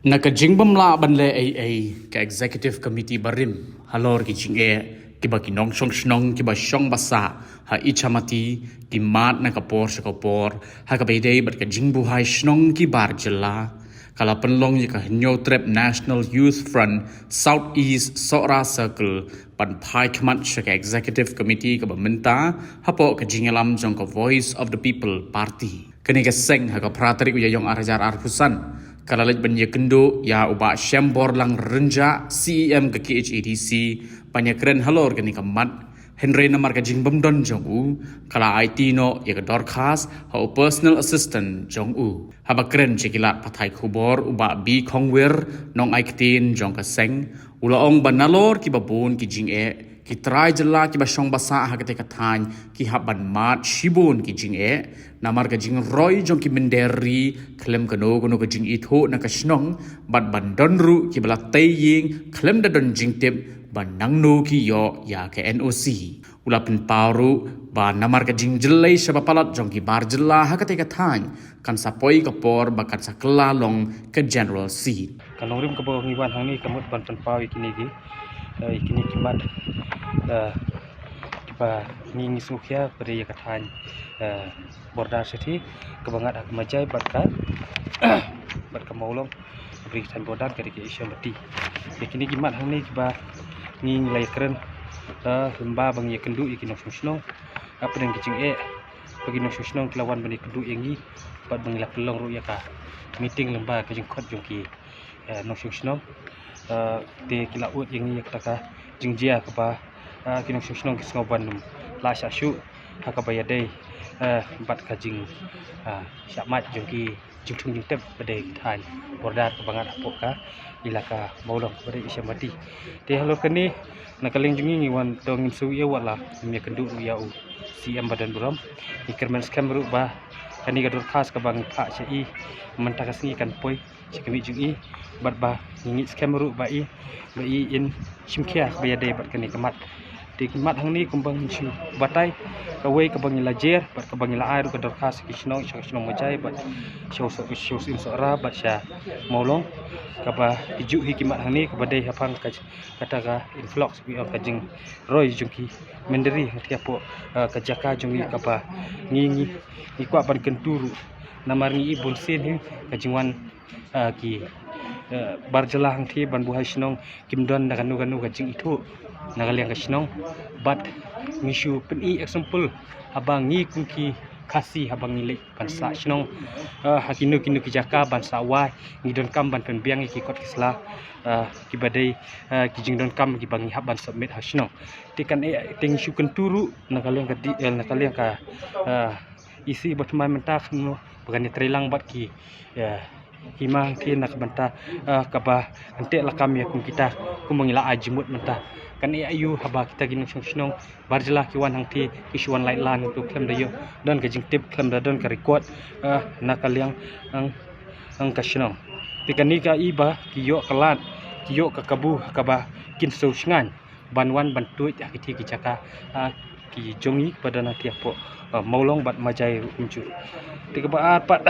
Nakajingbam la banle ai ka executive committee barim halor ki jinge ki ba ki nong shong shnong ki ba shong basa ha ichamati ki mat na kapor shakapor ha ka beidei bat ka jingbu hai shnong ki bar jela kala penlong yi ka hnyo trep National Youth Front Southeast Sora Circle pan phai khmat shaka executive committee ka ba minta hapo ka jingelam jong ka Voice of the People party kani ka seng ha ka pratari ku yong arajar arpusan Kalalit banya kendo ya uba syambor lang renja CEM ke KHADC banyak keren halor gani kamat Henry namar ka jingbam don jong u kala IT no ya ka dorkas ha personal assistant jong u haba keren cekilat patai khubor uba bi khongwer nong aiktin jong ka seng ulaong banalor ki babun ki jinge ki try jela ki basong basa ha kate kathan ki haban mat shibun ki jinge namar ka jing roy jong ki menderi klem kano kono ka jing itho na ka snong bat ban don ru ki bala taying klem da don jing tip ban nang no ki yo ya ka NOC ulapin paru ba namar ka jing jelai sabapalat jong ki bar jela ha kate kathan kan sapoi ka por bakat sakla long ke general seat kanong rim ka bo ngiwan hang ni kamut ban pan pawi kini kimat kipa ngi sukhya pare ya kathan borda sethi kebangat ak majai barka barka maulong beri tan bordan kari ke isya mati kini kimat hang ni kiba ngi lai keren lemba bang ye kendu ikino susno apa dengan kicing bagi no susno kelawan bani kendu yengi bat bang la pelong ru ya ka meeting lemba kajing khot jongki no susno te kila ut yengi yakta jingjia ka ba kino susno kisngoban la sashu hakabaya dei bat kajing syamat jongki jingtung jingtep pada than bordar kebangan apoka ilaka maulong pada isyamati te halo kini nakaling jungi wan dongin suya wala mi kendu ya u CM badan buram ikermen skam ru ba kani gadur khas ka bang pha chei mentakas ngi kan poi chikami jungi bat ba ngi skam ru ba in chimkhia ba dei bat kani kamat di kimat hang ni kumbang chu batai kawai ka bang lajer bat ka bang la air ka dor khas kisno majai bat show in sora bat sha maulong ka ba iju hi kimat hang ni ka badai hapang ka kata ka influx bi ka jing roy jungki menderi tiapo ka jaka jungi ka ba ngi kwa ban kenturu namar ngi ibun sin hi ka jingwan ki barjala hang thi ban buhai snong kimdon na kanu ka jing itu nagaliang ka snong bat ngishu peni example abang ngi kunki kasi habang nilai bansa snong hakinu ki jaka bansa wai ngidon kam ban pen biang ki kot kisla ki badai ki jingdon kam ki bangi haban submit hasnong tikan ting shukan turu nagaliang ka isi batmai mentak no bagani trilang bat ki himang thi nak banta kaba ante lakam ya kum kita kumangila ajimut menta kan ayu haba kita gin snong barjala ki wan hang thi kiswan lai lan tu klem dayo don ka jing tip klem da don ka record nakaliang ang kasnong tikani ka iba kiyo kalat kiyo ka kabu kaba kin so sngan banwan bantuit ya ki jaka ki jongi pada nanti apo maulong bat majai unju tikaba pat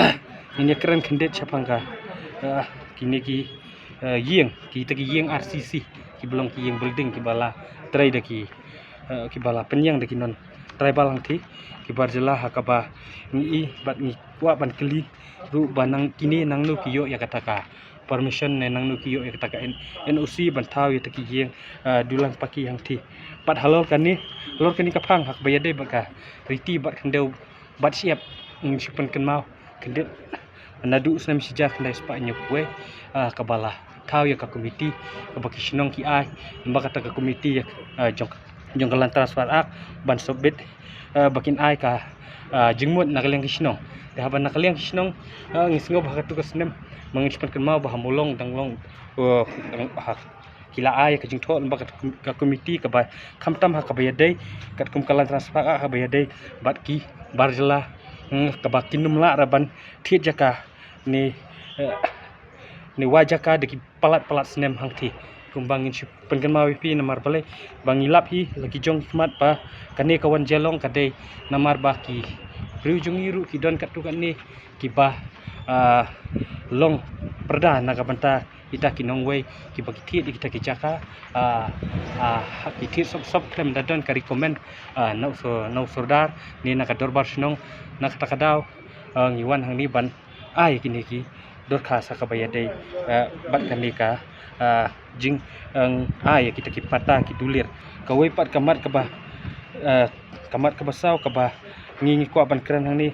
ini keren kandet sapangka kini ki yeng kita ki yeng RCC ki belong ki yeng building ki bala trai daki ki bala penyang daki non tribal angti ki barjela hakaba ni bat ni wa ban keli ru banang kini nang nu kiyo ya kataka permission nang nu kiyo ya kataka NOC ban thaw ya taki yeng dulang paki angti pat halor kani kapang hak bayade baka riti bat kandeu bat siap ngsipan kenmau kendet nadu snam sijak ndai spa nyokwe kabala kau ya ka komiti kabaki snong ki ai mbaka ta ka komiti ya jong kalan transfer ak ban sobit bakin ai ka jingmut nakaliang kisnong haban nakaliang kisnong ngisngo bakatu ka snem mangispan kan mau bahamulong danglong kila ai ka jingtho mbaka ka komiti ka ba khamtam ha ka bayadai kat kum kalan transfer ak ha bayadai bat ki barjala ka bakin numla raban thiet jaka ni wajaka deki palat snem hangti kumbangin si pengen mawi pi namar bale bangilap hi lagi jong khmat pa kane kawan jelong kade namar baki riu jong iru ki don katu kan ni ki ba long perda naga banta kita kinong way ki bagiti di kita kijaka ki sob klem dadon ka recommend nau sordar ni naga dorbar snong nak takadaw ngiwan hang ni ban ai kini ki dorka sakabaya dei bat kanika jing ai kita ki pata ki dulir kawai pat kamat kaba kamat kabasau kaba ngingi ko ban kran hang ni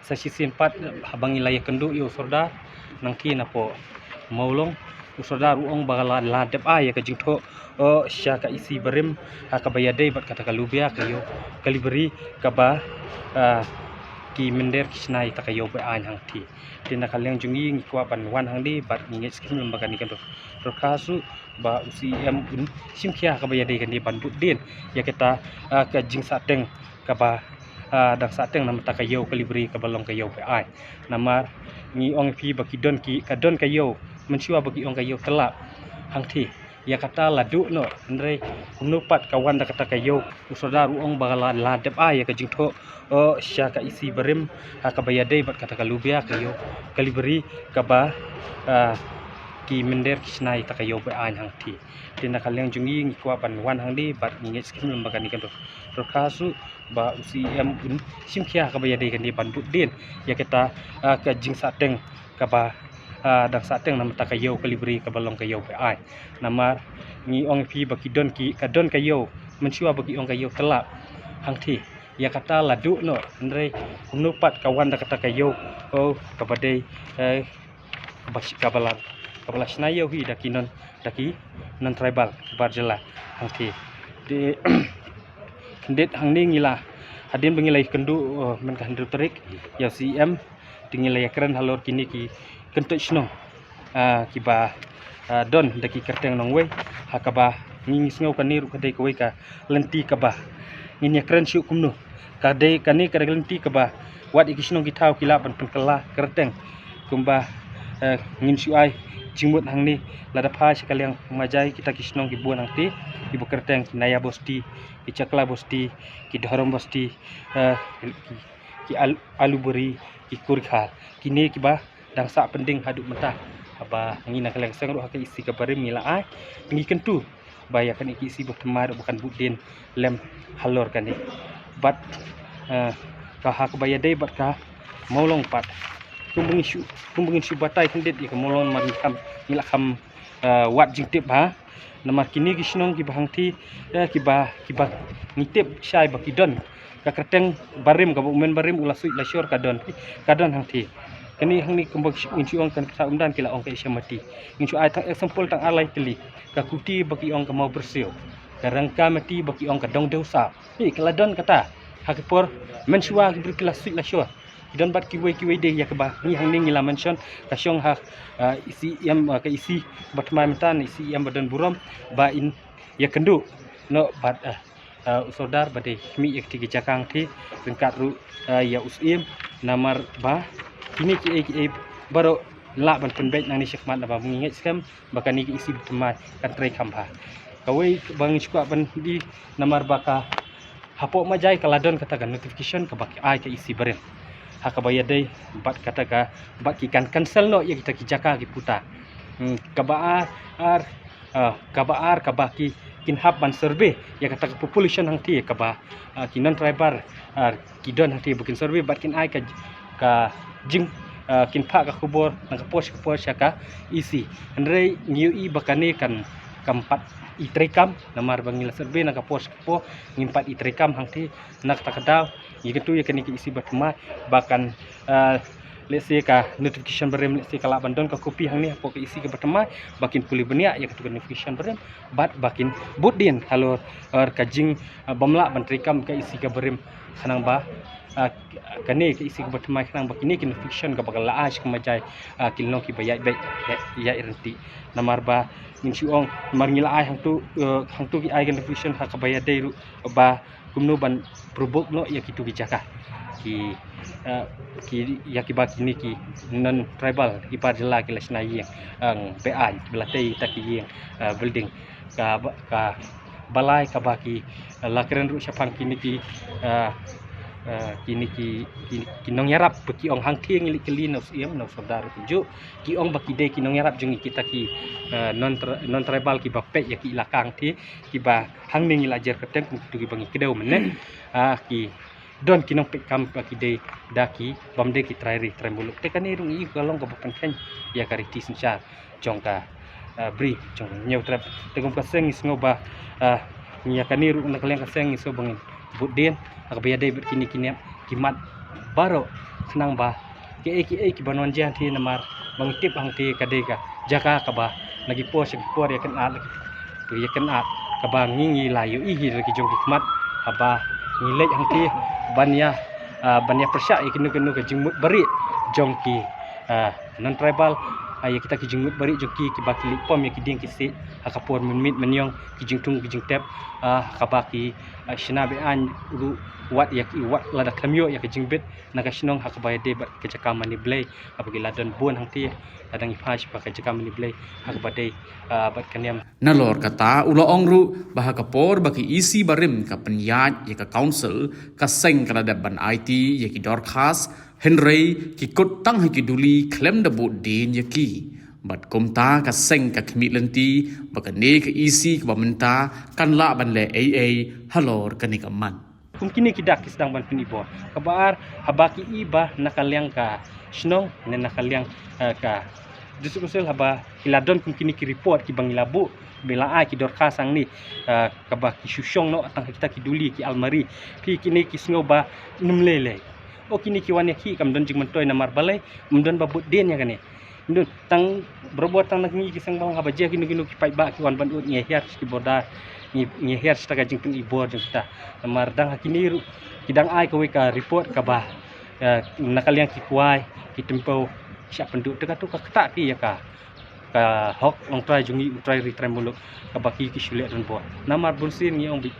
sa sisin pat habang ilaya kendu yo sorda nangki napo maulong usodar uong bagala ladep ya ka jingtho sya ka isi berim ka bayadei bat kata kalubia kayo kaliberi kaba ki mender kisnai takayo ba an hang ti tina kalyang jungi ngikwa ban wan hang di bat nginget skim lembaga ni kan ro kasu ba usi em un simkia ka bayadei kan di ban budin ya kita ka jing sateng kaba dang sateng nama takayo kaliberi kabalong kayo ba ai namar ngi ong pi bakidon ki kadon kayo mensiwa bagi ong kayo telap hang ti ya kata ladu no andre nupat kawan da kata kayo usodar uong bagala ladep ya ka jingtho sya ka isi berim ka bayadei bat kata kalubia kayo kaliberi kaba ki mender kisnai takayo ba an hang ti tina kalyang jungi ngikwa ban wan hang di bat nginget skim lembaga ni kan ro kasu ba usi em un simkia ka bayadei kan di ban budin ya kita ka jing sateng kaba dang sateng nama takayo kaliberi kabalong kayo ba ai nama ngi ong pi bakidon ki kadon kayo mensiwa bagi ong kayo telap hang ti ya kata ladu no andre nupat kawan da kata kayo kabadei kabalan kabalas nayo hi daki non tribal barjela hang ti di kendet hang ni ngila hadin bengilai kendu men ka hendu terik ya CM dingilai keren halor kini ki kentuk snong kiba don daki kerteng nong we hakaba ngi sngo kaniru kadai kawai ka lenti kaba ngi keren syu kumno kadai kani kada lenti kaba wat ikisnong kitau kila ban penkela kerteng kumba ngin syu ai jimut hang ni lada pha sekali yang majai kita kisnong kibuan hang ti ibu kerteng naya bosti ki cakla bosti ki dharam bosti ki aluburi ki kurkhal kini kiba dang sa pending haduk mentah aba ngina kaleng sang ro ka isi kabarim mila ai ngi kentu bayakan iki isi bertemar bukan budin lem halor kan ni bat ka hak bayadei bat ka maulong pat kumbungin syu batai kendet ya molon mar kam mila kam wat jingtip namar kini gisnong ki bahang ti kiba ngitip syai bakidon ka kerteng barim ka umen barim ulasui lasyur kadon hang ti kini hang ni kembang incu ong kan sa undan kila ong ka isya mati incu ai tang example tang alai teli ka kuti bagi ong ka mau bersio ka rangka mati bagi ong ka dong deusa keladon kata hakipor mensuwa berkila sui lasyur dan bat kiwai deh ya keba ni hang ni ngila mention kasyong isi yang ka isi batmai mentan isi yang badan buram ba in ya kendu no bat usodar bade mi ek tigi jakang ti singkat ru ya usim namar ba kini ki baro la ban penbet nang ni syekmat ba mengingat skam bahkan ni isi batmai kan trai kamba kawai bang syukwa ban di namar baka hapok majai kaladon katakan notification ke baki ai ke isi beren hakabaya dei bat kataka bat ki kan cancel no ya kita kijaka ki puta kabaar kabaki kin hab ban survey ya kata population hang ti kaba kinon tribal kidon hang ti bukin survey bat kin ai ka jing kin pa ka kubor nang pos ka isi andre new i bakane kan kampat itrekam namar bangila survey nang pos po ngimpat itrekam hang ti nak takadaw gitu ya kini isi batma bahkan let's say ka notification berem let's say kala bandon ka kopi hang ni apa ke isi ke batma bakin puli benia ya ketu notification berem bakin budin halo kajing bamla bantrikam ke isi ke berem sanang ba kane ke isi ke batma sanang bakini ke notification ka bakal laas ke majai kilno ki bayai bai ya irenti namar ba insyong mar ngila ai hang tu ki ai notification ha ka bayai dei ba kumno ban probok no ya kitu bijaka ki ya ki baki ni ki non tribal ki parjela ki lesna yang PA belatei taki yang building ka balai ka baki lakren ru syapang kini ki ki nong yarap beki ong hang thieng li kelin nos iem nos saudara tuju ki ong baki de ki nong yarap jungi kita ki non tribal ki bapet ya ki lakang ti ki ba hang ning ilajer keteng tu ki bangi kedau menen ki don ki nong pekam baki de daki bamde ki trairi trembuluk te kan irung i kalong ka bapan ken ya kari ti sincha jongka bri jong nyau trap tegum ka seng isngoba nya kaniru nak leng ka seng iso bangin budien akabaya de kini kimat baro senang ba ki banon jan ti namar mangtip hang ti kadega jaka kaba lagi pos ya kan at ya kan at kaba ngingi layu ihi lagi jong kimat aba ngilej hang ti banya persya ikinu ka jingmut bari jong ki non tribal ya kita kijingut bari joki ki bakili pom ya kiding kisi akapor menmit menyong kijing tung kijing tep kabaki shinabe an ru wat ya ki wat lada kamyo ya kijing bit naga shinong hakabaya de bat kecakam mani blay apagi ladon bon hangti ladang iphaj pa kecakam mani blay hakabade bat kanyam nalor kata ulo ongru baha kapor baki isi barim ka penyat ya ka council ka seng kada ban IT ya ki dorkhas Henry ki kot tang ki duli klem da bot din ya ki bat komta ka seng ka khmi lenti baka ne ka isi ka bamenta kan la ban le halor kanika man kum kini kidak kisdang ban pinibo kabar habaki iba nakaliang ka shnong ne nakaliang ka disusul haba hiladon kum kini ki report ki bangilabu bela ai ki dorkas ang ni kabaki shushong no atang kita ki duli ki almari ki kini ki sngoba numlele o kini ki wane ki kam don jing mentoy namar balai mundon babut den ya kane ndon tang berbuat tang ngi ki sang bang haba je kini ki pai ba ki wan ban ut nge her ki boda nge her staga jing pin ibor jing ta namar dang hakini ru kidang ai ko ka report ka ba nakaliang ki kuai ki tempo siap penduk teka tu ka ketak ki ya ka hok long try jungi try retremuluk ka baki ki shule don bo namar bunsin ngi ong bi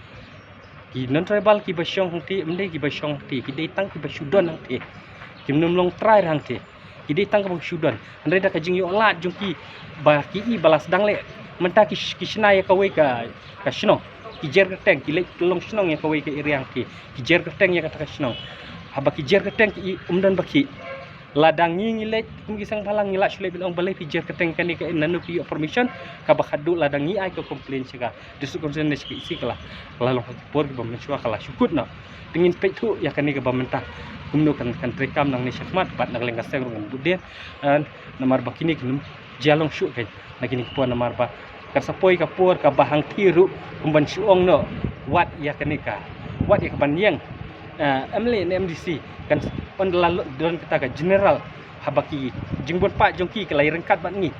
ki non tribal ki basyong hangti mende ki basyong ti ki detang ki basudon hangti ki menum long try hangti ki detang ka basudon andre da ka jing yo lat jung ki ba ki I balas dang le menta ki shna ya ka we ka shno ki jer keteng ki le long shnong ya ka we ka iriang ki jer keteng ya ka shnong haba ki jer keteng ki umdan baki ladang ngi le kum ki sang palang ngila shule bilong balai ki jer keteng kan ka nanu ki permission ka bakhadu ladang ngi ai ko complain sega disu concern ne isi kala long por ki bam chua kala syukut na dingin pe tu ya kan ka bamenta kumno kan trekam nang ne syakmat bat nang leng ka seng ngan budien namar bakini kum jalong syu kan nagini po namar ba ka sapoi ka por ka bahang tiru kumban syuong no wat ya kan ka wat ya ban yang MLA MDC kan on lalu don kita ka general habaki jingbon pa jongki ka lai rengkat bat ni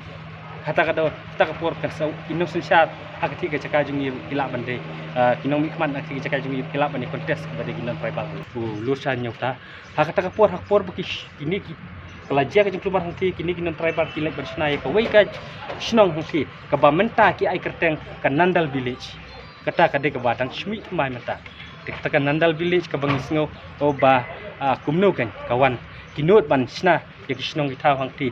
kata kita ka por ka sa innocent shot hakati ka caka jungi kila bande kinong mikman hakati ka caka jungi kila bande contest kepada ginan tribal lusan nyota hakata ka por baki ini pelajar ka jengklubar hangti kini ginan tribal kilek bersnai ka wei ka shnong hangti ka bamenta ki ai kerteng ka Nandal village kata ka de ka badang shmi mai menta kita Nandal village ka bangisngo o ba kumno kan kawan kinut ban sna ya kisnong kita hangti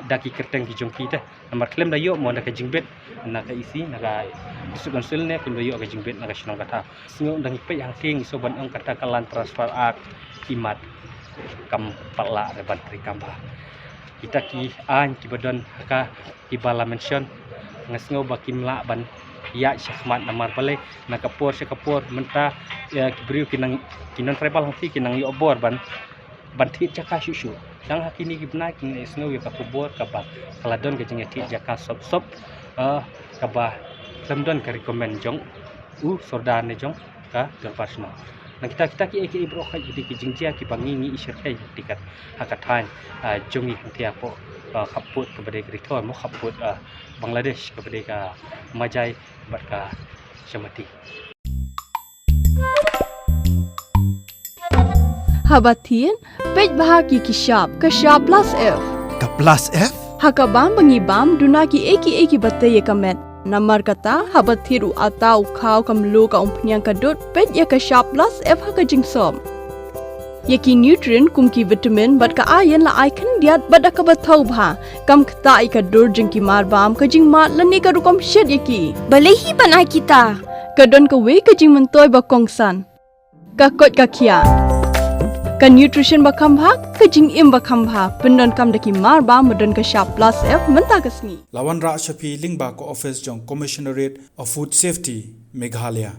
daki kerteng ki jongki te namar klem da yo mo da ka jingbet na ka isi na ka sukan sul ne kun yo ka jingbet na ka snong kata sngo dang ipe yang ting so ban ong kata kalan transfer ak kimat kam pala re ban tri kamba kita ki an ki badon ka ki bala mention ngasngo ba kimla ban ya syakmat namar balai nakapor syakapor menta ya kibriu kinan tribal hangti kinang yo bor ban thi jaka syusyu sang hakini gibna kin esno yo kapobor kaba kaladon ke jeng thi jaka sop kaba lemdon ka recommend jong sordan ne jong ka gerpasno na kita ki bro ka jadi ki jingjia ki bangingi isir kai dikat hakatan jongi hangti apo khaput kepada kritor mo khaput Bangladesh kepada ka majai berka syamati Habatin pej bahagi kishap plus F Ka plus F? hakabam bangibam duna ki eki batte ye kamet namar kata habathiru atau khau kamlu ka umpnyang kadut pej ya kishap plus F haka jingsom yaki nutrient kumki vitamin bat ka ayen la icon diat bada ka bathau bha kam khta ka dur jing ki mar bam ka jing mat lani ka rukom shed yaki balehi banai kita ka don ka we ka jing mentoy ba kongsan ka kot ka khia ka nutrition bakam bha ka jing im bakam bha pendon kam daki mar ba modon ka sharp plus f menta kasni Lawan Ra Shafi Lingba ko office jong Commissionerate of Food Safety Meghalaya